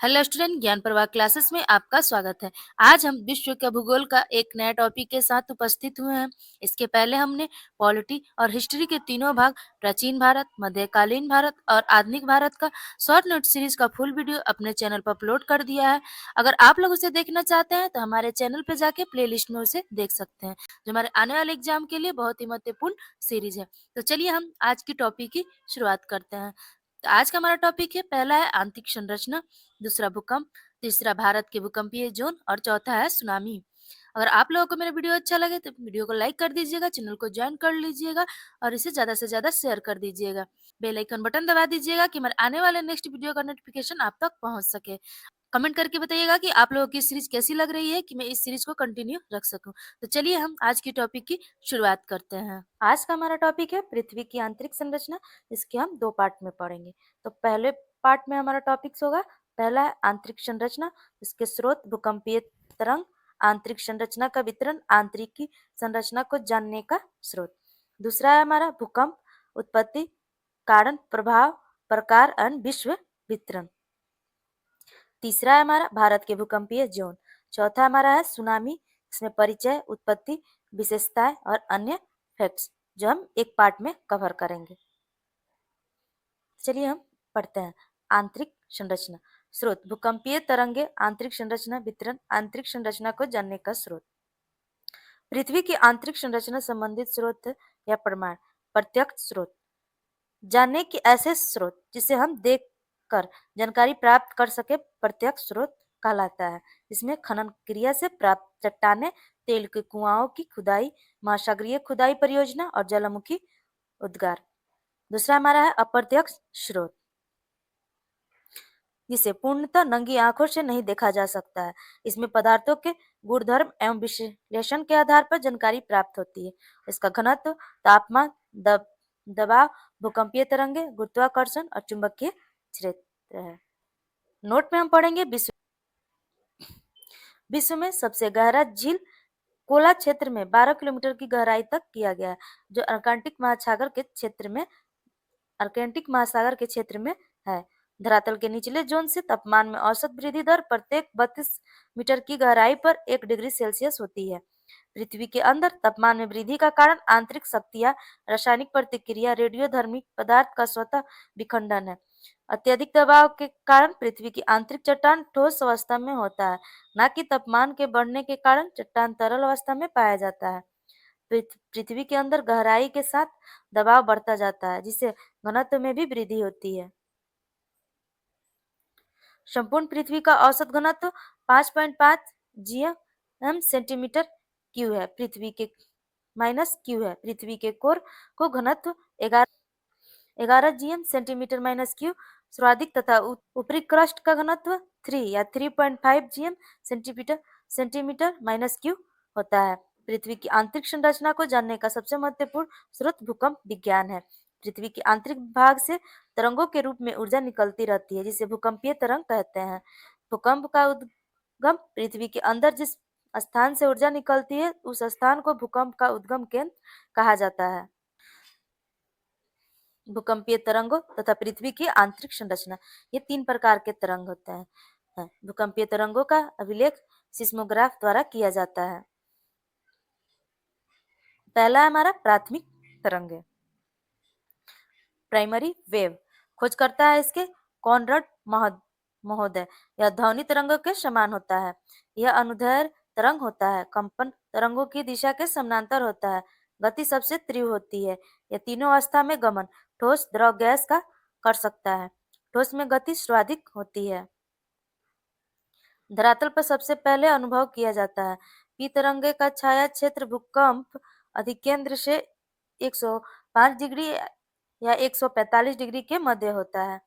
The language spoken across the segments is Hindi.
हेलो स्टूडेंट, ज्ञान प्रवाह क्लासेस में आपका स्वागत है। आज हम विश्व के भूगोल का एक नया टॉपिक के साथ उपस्थित हुए हैं। इसके पहले हमने पॉलिटी और हिस्ट्री के तीनों भाग प्राचीन भारत, मध्यकालीन भारत और आधुनिक भारत का शॉर्ट नोट सीरीज का फुल वीडियो अपने चैनल पर अपलोड कर दिया है। अगर आप लोग उसे देखना चाहते हैं तो हमारे चैनल पर जाके प्ले लिस्ट में उसे देख सकते हैं, जो हमारे आने वाले एग्जाम के लिए बहुत ही महत्वपूर्ण सीरीज है। तो चलिए हम आज की टॉपिक की शुरुआत करते हैं। तो आज का हमारा टॉपिक है, पहला है आंतरिक संरचना, दूसरा भूकंप, तीसरा भारत के भूकंपीय जोन और चौथा है सुनामी। अगर आप लोगों को मेरा वीडियो अच्छा लगे तो वीडियो को लाइक कर दीजिएगा, चैनल को ज्वाइन कर लीजिएगा और इसे ज्यादा से ज्यादा शेयर कर दीजिएगा। बेल आइकन बटन दबा दीजिएगा कि मेरे आने वाले नेक्स्ट वीडियो का नोटिफिकेशन आप तक पहुंच सके। कमेंट करके बताइएगा कि आप लोगों की सीरीज कैसी लग रही है, कि मैं इस सीरीज को कंटिन्यू रख सकूं। तो चलिए हम आज की टॉपिक की शुरुआत करते हैं। आज का हमारा टॉपिक है पृथ्वी की आंतरिक संरचना। इसके हम दो पार्ट में पढ़ेंगे। तो पहले पार्ट में हमारा टॉपिक होगा, पहला है आंतरिक संरचना, इसके स्रोत, भूकंपीय तरंग, आंतरिक संरचना का वितरण, आंतरिक संरचना को जानने का स्रोत। दूसरा है हमारा भूकंप, उत्पत्ति, कारण, प्रभाव, प्रकार और विश्व वितरण। तीसरा है हमारा भारत के भूकंपीय जोन। चौथा हमारा है सुनामी, इसमें परिचय, उत्पत्ति, विशेषताएं और अन्य फैक्ट्स, जो हम एक पार्ट में कवर करेंगे। चलिए हम पढ़ते हैं। आंतरिक संरचना, स्रोत, भूकंपीय तरंगे, आंतरिक संरचना वितरण, आंतरिक संरचना को जानने का स्रोत। पृथ्वी की आंतरिक संरचना संबंधित स्रोत या प्रमाण, प्रत्यक्ष स्रोत, जानने के ऐसे स्रोत जिसे हम देख कर जानकारी प्राप्त कर सके, प्रत्यक्ष स्रोत कहलाता है। इसमें खनन क्रिया से प्राप्त चट्टानें, तेल के कुआओं की खुदाई, महासागरीय खुदाई परियोजना और ज्वालामुखी उद्गार। दूसरा हमारा है अप्रत्यक्ष स्रोत, जिसे पूर्णतः नंगी आंखों से नहीं देखा जा सकता है। इसमें पदार्थों के गुणधर्म एवं विश्लेषण के आधार पर जानकारी प्राप्त होती है। इसका घनत्व, तापमान, दबाव, भूकंपीय तरंगे, गुरुत्वाकर्षण और चुंबकीय क्षेत्र है। नोट में हम पढ़ेंगे विश्व में सबसे गहरा झील कोला क्षेत्र में 12 किलोमीटर की गहराई तक किया गया है, जो अटलांटिक महासागर के क्षेत्र में है। धरातल के निचले जोन से तापमान में औसत वृद्धि दर प्रत्येक 32 मीटर की गहराई पर 1 डिग्री सेल्सियस होती है। पृथ्वी के अंदर तापमान में वृद्धि का कारण आंतरिक शक्तियां, रासायनिक प्रतिक्रिया, रेडियोधर्मिक पदार्थ का स्वतः विखंडन है। अत्यधिक दबाव के कारण पृथ्वी की आंतरिक चट्टान ठोस अवस्था में होता है, न कि तापमान के बढ़ने के कारण चट्टान तरल अवस्था में पाया जाता है। पृथ्वी के अंदर गहराई के साथ दबाव बढ़ता जाता है, जिससे घनत्व में भी वृद्धि होती है। संपूर्ण पृथ्वी का औसत घनत्व 5.5 जीएम सेंटीमीटर क्यू है। पृथ्वी के कोर को घनत्व 11 जीएम सेंटीमीटर माइनस क्यू सर्वाधिक तथा ऊपरी क्रस्ट का घनत्व 3 या 3.5 जीएम सेंटीमीटर माइनस क्यू होता है। पृथ्वी की आंतरिक संरचना को जानने का सबसे महत्वपूर्ण स्रोत भूकंप विज्ञान है। पृथ्वी के आंतरिक भाग से तरंगों के रूप में ऊर्जा निकलती रहती है, जिसे भूकंपीय तरंग कहते हैं। भूकंप का उद्गम, पृथ्वी के अंदर जिस स्थान से ऊर्जा निकलती है, उस स्थान को भूकंप का उद्गम केंद्र कहा जाता है। भूकंपीय तरंगों तथा पृथ्वी की आंतरिक संरचना, ये 3 प्रकार के तरंग होते हैं। भूकंपीय तरंगों का अभिलेख सिस्मोग्राफ द्वारा किया जाता है। पहला हमारा प्राथमिक तरंगे, प्राइमरी वेव। खोज करता है इसके कॉनराड महोदय। यह ध्वनि तरंगों के समान होता है। यह अनुदैर्घ्य तरंग होता है। कंपन तरंगों की दिशा के समानांतर होता है। गति सबसे तीव्र होती है। यह तीनों अवस्था में गमन, ठोस, द्रव, गैस का कर सकता है। ठोस में गति सर्वाधिक होती है। धरातल पर सबसे पहले अनुभव किया जाता है। पी तरंगे का छाया क्षेत्र भूकंप अधिकेंद्र से 105 डिग्री या 145 डिग्री के मध्य होता है।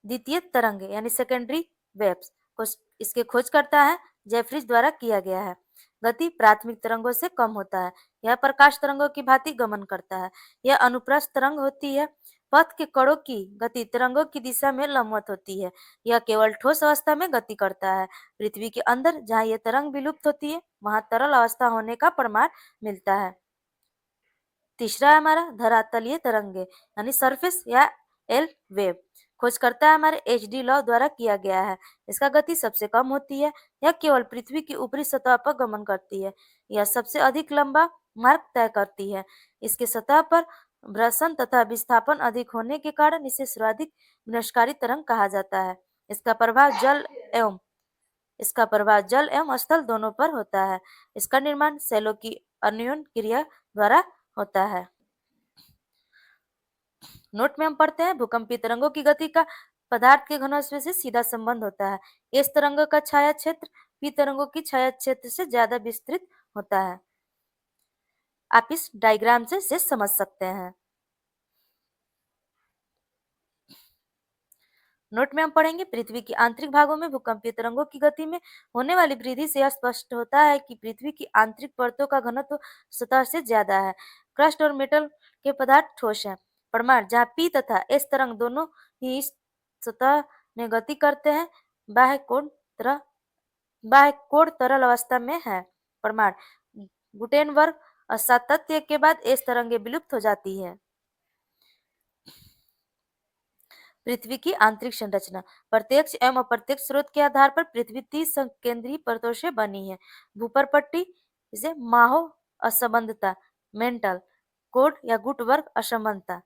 द्वितीय तरंगे यानी सेकेंडरी वेव्स को इसके खोज करता है जेफरीज द्वारा किया गया है। गति प्राथमिक तरंगों से कम होता है। यह प्रकाश तरंगों की भांति गमन करता है। यह अनुप्रस्थ तरंग होती है। पथ के कणों की गति तरंगों की दिशा में लंबवत होती है। यह केवल ठोस अवस्था में गति करता है। पृथ्वी के अंदर जहाँ यह तरंग विलुप्त होती है, वहां तरल अवस्था होने का प्रमाण मिलता है। तीसरा है हमारा धरातलीय तरंगे यानी सरफेस या एल वेव। खोजकर्ता हमारे HD लॉ द्वारा किया गया है। इसका गति सबसे कम होती है। यह केवल पृथ्वी की ऊपरी सतह पर गमन करती है। यह सबसे अधिक लंबा मार्ग तय करती है। इसके सतह पर भ्रसन तथा विस्थापन अधिक होने के कारण इसे सर्वाधिक विनाशकारी तरंग कहा जाता है। इसका प्रभाव जल एवं स्थल दोनों पर होता है। इसका निर्माण सेलों की अन्योन क्रिया द्वारा होता है। नोट में हम पढ़ते हैं, भूकंपीय तरंगों की गति का पदार्थ के घनत्व से सीधा संबंध होता है। इस तरंगों का छाया क्षेत्र पी तरंगों की छाया क्षेत्र से ज्यादा विस्तृत होता है। आप इस डायग्राम से समझ सकते हैं। नोट में हम पढ़ेंगे, पृथ्वी के आंतरिक भागों में भूकंपीय तरंगों की गति में होने वाली वृद्धि से यह स्पष्ट होता है कि पृथ्वी की आंतरिक परतों का घनत्व सतह से ज्यादा है। क्रस्ट और मेटल के पदार्थ ठोस है। परमाणु जहाँ पी तथा एस तरंग दोनों ही इस सतह में गति करते हैं, बाह्य कोण तरल अवस्था में है। परमाणु गुटेनबर्ग असातत्य के बाद एस तरंगे विलुप्त हो जाती है। पृथ्वी की आंतरिक संरचना, प्रत्यक्ष एवं अप्रत्यक्ष स्रोत के आधार पर पृथ्वी 30 संकेंद्रीय परतों से बनी है। भूपर पट्टी, इसे माहो असंबंधता, मेंटल कोड या गुटवर्ग असमानता।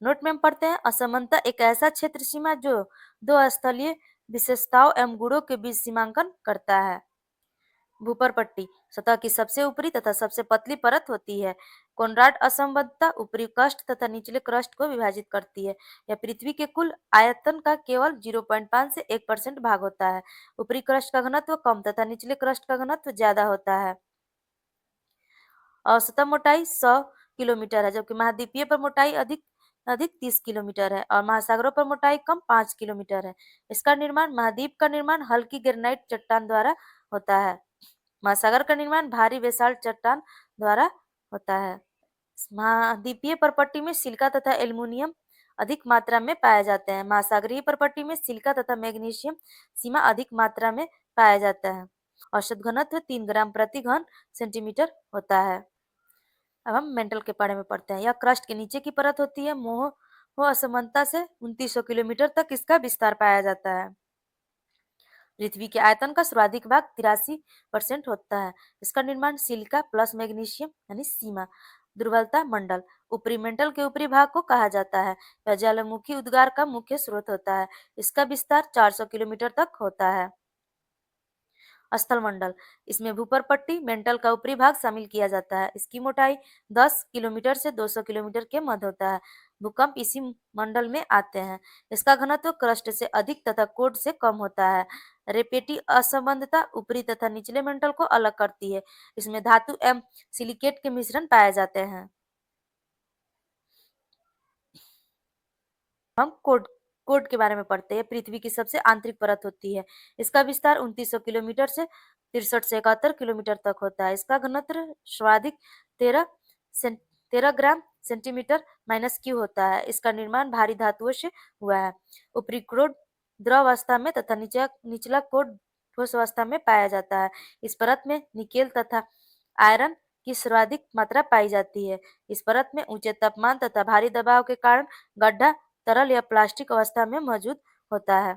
नोट में हम पढ़ते हैं, असमानता एक ऐसा क्षेत्र सीमा जो दो स्थलीय विशेषताओं एवं गुणों के बीच सीमांकन करता है। भूपर पट्टी सतह की सबसे ऊपरी तथा सबसे पतली परत होती है। कोनराड असंबद्धता ऊपरी क्रस्ट तथा निचले क्रस्ट को विभाजित करती है। यह पृथ्वी के कुल आयतन का केवल 0.5 से 1% भाग होता है। ऊपरी क्रस्ट का घनत्व कम तथा निचले क्रस्ट का घनत्व ज्यादा होता है। औसतन मोटाई 100 किलोमीटर है, जबकि महाद्वीपीय पर मोटाई अधिक अधिक 30 किलोमीटर है और महासागरों पर मोटाई कम 5 किलोमीटर है। इसका निर्माण महाद्वीप का निर्माण हल्की ग्रेनाइट चट्टान द्वारा होता है। महासागर का निर्माण भारी बेसाल्ट चट्टान द्वारा होता है। महाद्वीपीय परपट्टी में सिलिका तथा एल्युमिनियम अधिक मात्रा में पाए जाते हैं। महासागरीय परपट्टी में सिलिका तथा मैग्नीशियम सीमा अधिक मात्रा में पाया जाता है। औसत घनत्व 3 ग्राम प्रति घन सेंटीमीटर होता है। अब हम मेंटल के बारे में पढ़ते हैं। यह क्रस्ट के नीचे की परत होती है। मोह असमानता से 2900 किलोमीटर तक इसका विस्तार पाया जाता है। पृथ्वी के आयतन का सर्वाधिक भाग 83% होता है। इसका निर्माण सिलिका प्लस मैग्नीशियम यानी सीमा। दुर्बलता मंडल, ऊपरी मेंटल के ऊपरी भाग को कहा जाता है। यह ज्वालामुखी उद्गार का मुख्य स्रोत होता है। इसका विस्तार 400 किलोमीटर तक होता है। स्थल मंडल, इसमें भूपर पट्टी मेंटल का ऊपरी भाग शामिल किया जाता है। इसकी मोटाई 10 किलोमीटर से 200 किलोमीटर के मध्य होता है। भूकंप इसी मंडल में आते हैं। इसका घनत्व क्रस्ट से अधिक तथा कोड से कम होता है। रेपेटी असंबद्धता ऊपरी तथा निचले मेंटल को अलग करती है। इसमें धातु एवं सिलिकेट के मिश्रण पाए जाते हैं। हम कोड के बारे में पढ़ते हैं। पृथ्वी की सबसे आंतरिक परत होती है। इसका विस्तार 2900 किलोमीटर से 63 से 71 किलोमीटर तक होता है। इसका घनत्व सर्वाधिक 13 ग्राम सेंटीमीटर माइनस क्यू होता है। इसका निर्माण भारी धातुओं से हुआ है। ऊपरी कोड द्रव अवस्था में तथा निचला कोड ठोस अवस्था में पाया जाता है। इस परत में निकेल तथा आयरन की सर्वाधिक मात्रा पाई जाती है। इस परत में ऊंचे तापमान तथा भारी दबाव के कारण गड्ढा तरल या प्लास्टिक अवस्था में मौजूद होता है।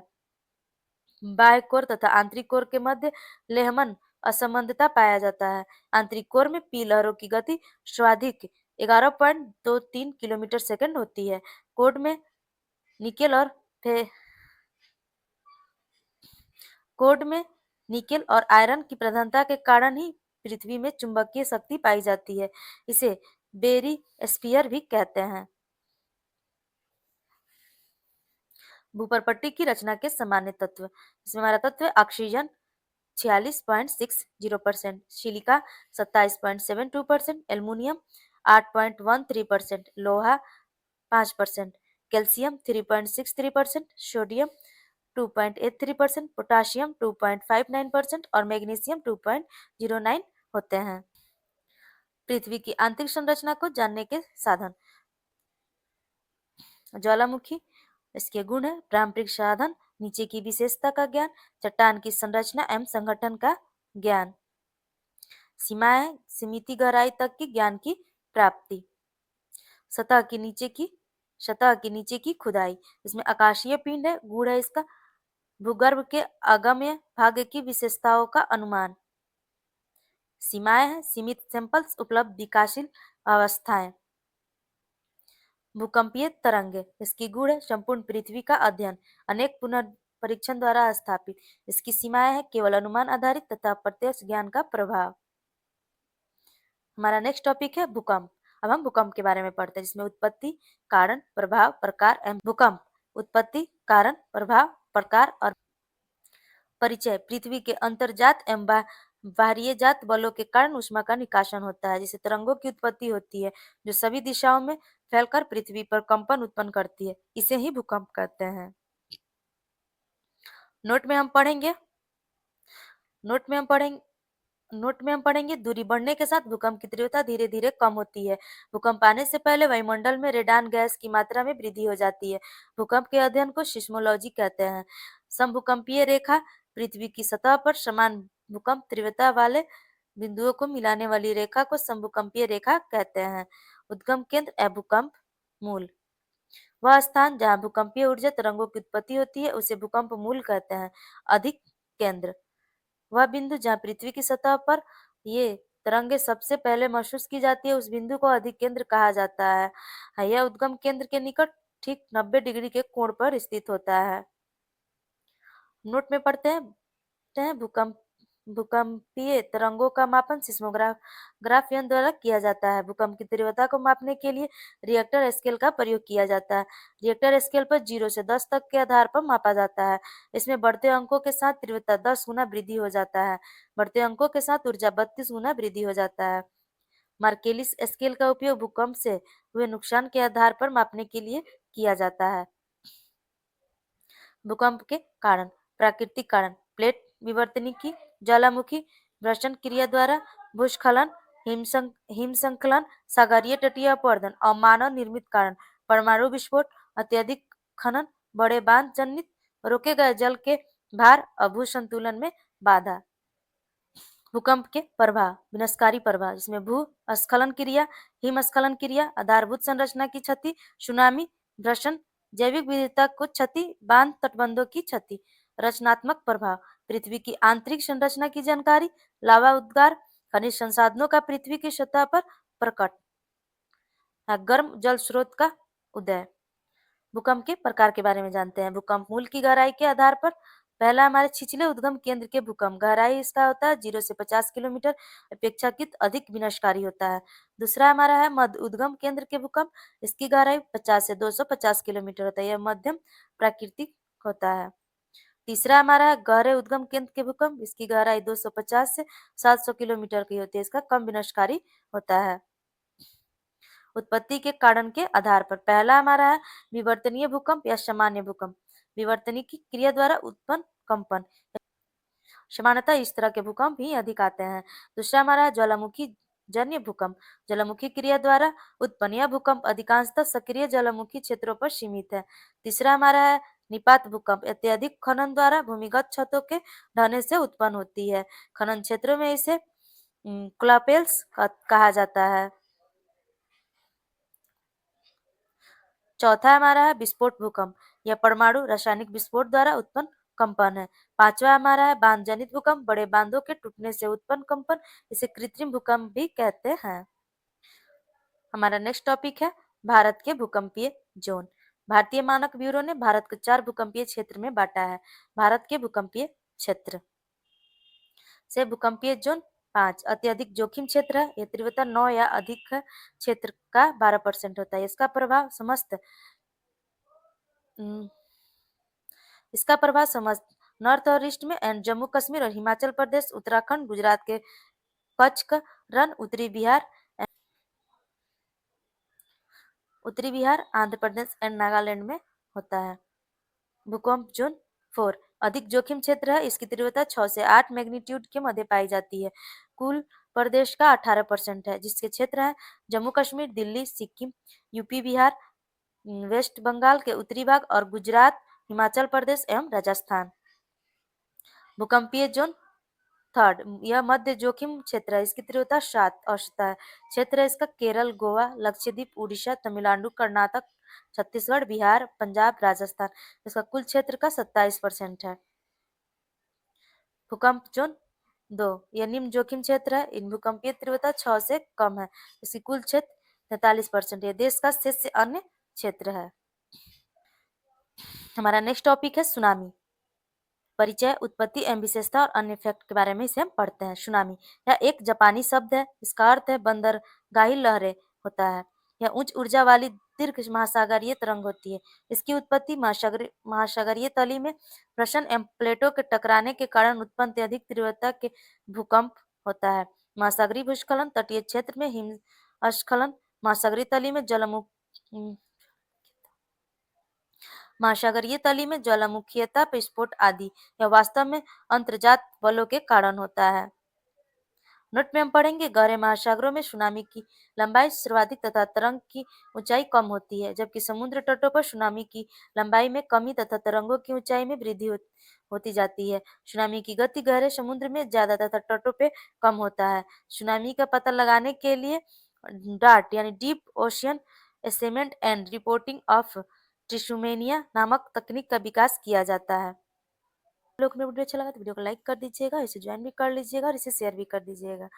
बाह्य कोर तथा आंतरिक कोर के मध्य लेहमन असंबद्धता पाया जाता है। आंतरिक कोर में पी लहरों की गति सर्वाधिक 11.23 किलोमीटर सेकंड होती है। कोड में निकेल और आयरन की प्रधानता के कारण ही पृथ्वी में चुंबकीय शक्ति पाई जाती है। इसे बेरिस्फीयर भी कहते हैं। भूपर पट्टी की रचना के सामान्य तत्व, इसमें हमारा तत्व है ऑक्सीजन 46.60%, सिलिका 27.72%, एल्युमिनियम 8.13%, लोहा 5%, कैल्शियम 3.63%, सोडियम 2.83%, पोटाशियम 2.59% और मैग्नीशियम 2.09 होते हैं। पृथ्वी की आंतरिक संरचना को जानने के साधन, ज्वालामुखी, इसके गुण है पारंपरिक साधन, नीचे की विशेषता का ज्ञान, चट्टान की संरचना एवं संगठन का ज्ञान, सीमाएं सीमित गहराई तक की ज्ञान की प्राप्ति, सतह की नीचे की सतह के नीचे की खुदाई। इसमें आकाशीय पिंड है, गुण है इसका भूगर्भ के अगम्य भाग की विशेषताओं का अनुमान। सीमाएं हैं सीमित सैंपल्स उपलब्ध विकासशील अवस्थाएं। भूकंपीय तरंगे इसकी गुण है संपूर्ण पृथ्वी का अध्ययन अनेक पुनर्परीक्षण द्वारा स्थापित। इसकी सीमाएं हैं केवल अनुमान आधारित तथा प्रत्यक्ष ज्ञान का प्रभाव। हमारा नेक्स्ट टॉपिक है भूकंप। अब हम भूकंप के बारे में पढ़ते हैं जिसमें उत्पत्ति, कारण, प्रभाव, प्रकार एवं भूकंप। उत्पत्ति, कारण, प्रभाव, प्रकार और परिचय। पृथ्वी के अंतर्जात एवं बाहरीय जात बलों के कारण ऊष्मा का निकासन होता है, जिससे तरंगों की उत्पत्ति होती है जो सभी दिशाओं में फैलकर पृथ्वी पर कंपन उत्पन्न करती है। इसे ही भूकंप कहते हैं। नोट में हम पढ़ेंगे नोट में हम पढ़ेंगे नोट में हम पढ़ेंगे दूरी बढ़ने के साथ भूकंप की तीव्रता धीरे धीरे कम होती है। भूकंप आने से पहले वायुमंडल में रेडान गैस की मात्रा में वृद्धि हो जाती है। भूकंप के अध्ययन को सिस्मोलॉजी कहते हैं। समभूकंपीय रेखा पृथ्वी की सतह पर समान भूकंप तीव्रता वाले बिंदुओं को मिलाने वाली रेखा को समभूकंपीय रेखा कहते हैं। उद्गम केंद्र एवं भूकंप मूल वह स्थान जहाँ भूकंपीय ऊर्जा तरंगों की उत्पत्ति होती है उसे भूकंप मूल कहते हैं। अधिक केंद्र वह बिंदु जहाँ पृथ्वी की सतह पर ये तरंगे सबसे पहले महसूस की जाती है उस बिंदु को अधिक केंद्र कहा जाता है। यह उद्गम केंद्र के निकट ठीक 90 डिग्री के कोण पर स्थित होता है। नोट में पढ़ते हैं भूकंपीय तरंगों का मापन सिस्मोग्राफ यंत्र द्वारा किया जाता है। भूकंप की तीव्रता को मापने के लिए रिएक्टर स्केल का प्रयोग किया जाता है। रिएक्टर स्केल पर 0 से 10 तक के आधार पर मापा जाता है। इसमें बढ़ते अंकों के साथ तीव्रता 10 गुना वृद्धि हो जाता है। बढ़ते अंकों के साथ ऊर्जा 32 गुना वृद्धि हो जाता है। मार्केलिस स्केल का उपयोग भूकंप से हुए नुकसान के आधार पर मापने के लिए किया जाता है। भूकंप के कारण प्राकृतिक कारण प्लेट विवर्तनिकी ज्वालामुखी घर्षण क्रिया द्वारा भूस्खलन हिमस्खलन सागरीय तटीय अपरदन और मानव निर्मित कारण परमाणु विस्फोट अत्यधिक खनन बड़े बांध जनित रोके गए जल के भार और भू संतुलन में बाधा। भूकंप के प्रभाव विनाशकारी प्रभाव जिसमें भू स्खलन क्रिया हिमस्खलन क्रिया आधारभूत संरचना की क्षति सुनामी घर्षण जैविक विविधता को क्षति बांध तटबंधों की क्षति। रचनात्मक प्रभाव पृथ्वी की आंतरिक संरचना की जानकारी लावा उद्गार खनिज संसाधनों का पृथ्वी की सतह पर प्रकट गर्म जल स्रोत का उदय। भूकंप के प्रकार के बारे में जानते हैं। भूकंप मूल की गहराई के आधार पर पहला हमारे छिछले उद्गम केंद्र के भूकंप गहराई इसका होता है 0 से 50 किलोमीटर अपेक्षाकृत अधिक विनाशकारी होता है। दूसरा हमारा है मध्य उद्गम केंद्र के भूकंप इसकी गहराई 50 से 250 किलोमीटर होता है। यह मध्यम प्राकृतिक होता है। तीसरा हमारा है गहरे उद्गम केंद्र के भूकंप इसकी गहराई 250 से 700 किलोमीटर की होती है। इसका कम विनाशकारी होता है। उत्पत्ति के कारण के आधार पर पहला हमारा है विवर्तनीय भूकंप या सामान्य भूकंप विवर्तनी की क्रिया द्वारा उत्पन्न कंपन सामान्यतः इस तरह के भूकंप ही अधिक आते हैं। दूसरा हमारा है ज्वालामुखी जन्य भूकंप ज्वालामुखी क्रिया द्वारा उत्पन्न यह भूकंप अधिकांशतः सक्रिय ज्वालामुखी क्षेत्रों पर सीमित है। तीसरा हमारा है निपात भूकंप अत्यधिक खनन द्वारा भूमिगत छतों के ढहने से उत्पन्न होती है। खनन क्षेत्रों में इसे क्लापेल्स कहा जाता है। चौथा हमारा है विस्फोट भूकंप यह परमाणु रासायनिक विस्फोट द्वारा उत्पन्न कंपन है। पांचवा हमारा है बांध जनित भूकंप बड़े बांधों के टूटने से उत्पन्न कंपन इसे कृत्रिम भूकंप भी कहते हैं। हमारा नेक्स्ट टॉपिक है भारत के भूकंपीय जोन। भारतीय मानक ब्यूरो ने भारत को 4 भूकंपीय क्षेत्र में बांटा है। भारत के भूकंपीय क्षेत्र से भूकंपीय जोन 5 अत्यधिक जोखिम क्षेत्र है। यह तीव्रता 9 या अधिक क्षेत्र का 12% होता है। इसका प्रभाव समस्त नॉर्थ और ईस्ट में एंड जम्मू कश्मीर और हिमाचल प्रदेश उत्तराखंड गुजरात के कच्छ का रन उत्तरी बिहार आंध्र प्रदेश एंड नागालैंड में होता है। भूकंप जोन 4 अधिक जोखिम क्षेत्र है। इसकी तीव्रता 6 से 8 मैग्नीट्यूड के मध्य पाई जाती है। कुल प्रदेश का 18% है जिसके क्षेत्र है जम्मू कश्मीर दिल्ली सिक्किम यूपी बिहार वेस्ट बंगाल के उत्तरी भाग और गुजरात हिमाचल प्रदेश एवं राजस्थान। भूकंपीय जोन थर्ड, यह मध्य जोखिम क्षेत्र है, इसकी तीव्रता 7 औसत है। क्षेत्र है इसका केरल, गोवा, लक्षद्वीप, उड़ीसा, तमिलनाडु, कर्नाटक, छत्तीसगढ़, बिहार, पंजाब, राजस्थान। इसका कुल क्षेत्र का 27% है। भूकंप जोन 2, यह निम्न जोखिम क्षेत्र है, इन भूकंपीय तीव्रता 6 से कम है। इसकी कुल क्षेत्र 43%। यह देश का शेष अन्य क्षेत्र है। हमारा नेक्स्ट टॉपिक है सुनामी। परिचय, उत्पत्ति एवं विशेषता और अन्य फैक्ट के बारे में इसे हम पढ़ते हैं। सुनामी यह एक जापानी शब्द है, इसका अर्थ है बंदरगाही लहरें होता है। यह उच्च ऊर्जा वाली दीर्घ महासागरीय तरंग होती है। इसकी उत्पत्ति महासागरीय तली में प्रश्न एवं प्लेटों के टकराने के कारण उत्पन्न अधिक तीव्रता के भूकंप होता है। महासागरीय भूस्खलन, तटीय क्षेत्र में हिमस्खलन, महासागरीय तली में महासागरीय तली में ज्वालामुखीयता, विस्फोट आदि यह वास्तव में अंतर्जात बलों के कारण होता है। नोट में हम पढ़ेंगे, गहरे महासागरों में सुनामी की लंबाई सर्वाधिक तथा तरंग की ऊंचाई कम होती है, जबकि समुद्र तटों पर सुनामी की लंबाई में कमी तथा तरंगों की ऊंचाई में वृद्धि होती जाती है। सुनामी की गति गहरे समुद्र में ज्यादा तथा तटों पे कम होता है। सुनामी का पता लगाने के लिए डार्ट यानी deep ocean assessment and reporting of tsunamis नामक तकनीक का विकास किया जाता है। लोग में वीडियो अच्छा लगा तो वीडियो को लाइक कर दीजिएगा, इसे ज्वाइन भी कर लीजिएगा और इसे शेयर भी कर दीजिएगा।